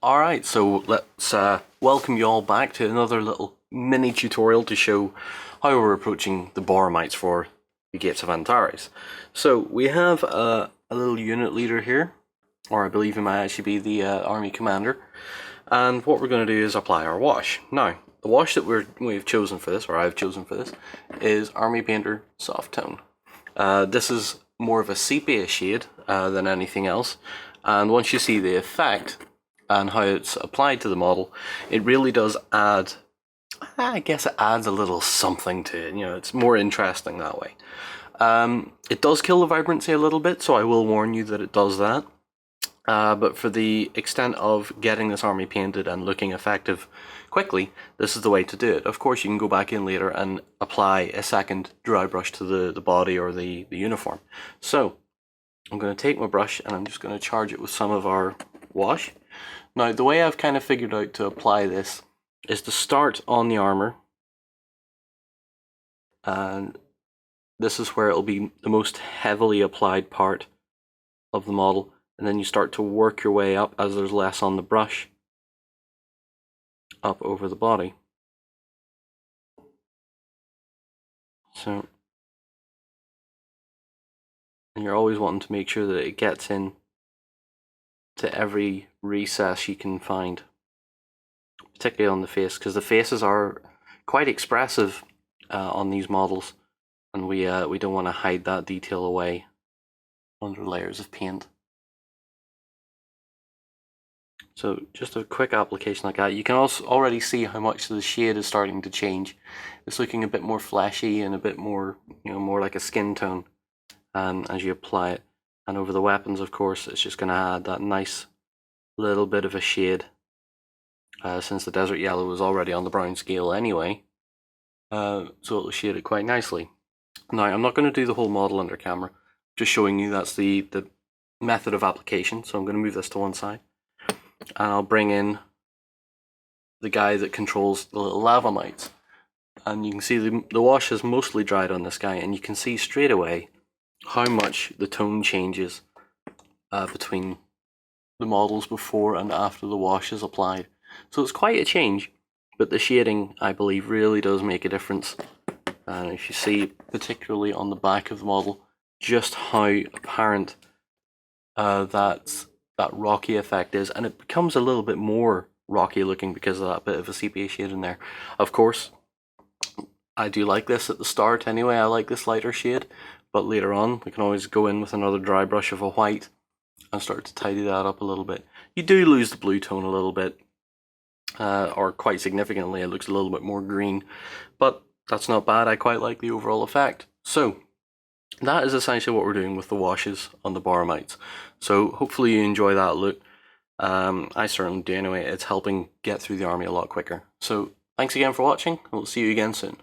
Alright, so let's welcome you all back to another little mini tutorial to show how we're approaching the Boromites for the Gates of Antares. So we have a little unit leader here, or I believe he might actually be the army commander, and what we're going to do is apply our wash. Now, the wash that we've chosen for this, or I've chosen for this, is Army Painter Soft Tone. This is more of a sepia shade than anything else, and once you see the effect and how it's applied to the model, it really does add, I guess it adds a little something to it. It's more interesting that way. It does kill the vibrancy a little bit, so I will warn you that it does that. But for the extent of getting this army painted and looking effective quickly, this is the way to do it. Of course, you can go back in later and apply a second dry brush to the body or the uniform. So I'm going to take my brush and I'm just going to charge it with some of our wash. Now, the way I've kind of figured out to apply this is to start on the armor, and this is where it'll be the most heavily applied part of the model, and then you start to work your way up as there's less on the brush, up over the body. So, and you're always wanting to make sure that it gets in to every recess you can find, particularly on the face, because the faces are quite expressive on these models, and we don't want to hide that detail away under layers of paint. So just a quick application like that. You can also already see how much the shade is starting to change. It's looking a bit more fleshy and a bit more, more like a skin tone as you apply it. And over the weapons, of course, it's just going to add that nice little bit of a shade, since the desert yellow was already on the brown scale anyway, so it'll shade it quite nicely. Now, I'm not going to do the whole model under camera, just showing you that's the method of application. So I'm going to move this to one side, and I'll bring in the guy that controls the little lava mites, and you can see the wash is mostly dried on this guy, and you can see straight away how much the tone changes between the models before and after the wash is applied. So it's quite a change, but the shading, I believe, really does make a difference. And if you see, particularly on the back of the model, just how apparent that rocky effect is, and it becomes a little bit more rocky looking because of that bit of a sepia shade in there. Of course, I do like this at the start anyway. I like this lighter shade, but later on we can always go in with another dry brush of a white and start to tidy that up a little bit. You do lose the blue tone a little bit, or quite significantly. It looks a little bit more green, but that's not bad. I quite like the overall effect. So that is essentially what we're doing with the washes on the Boromites. So hopefully you enjoy that look. I certainly do anyway. It's helping get through the army a lot quicker. So thanks again for watching. We'll see you again soon.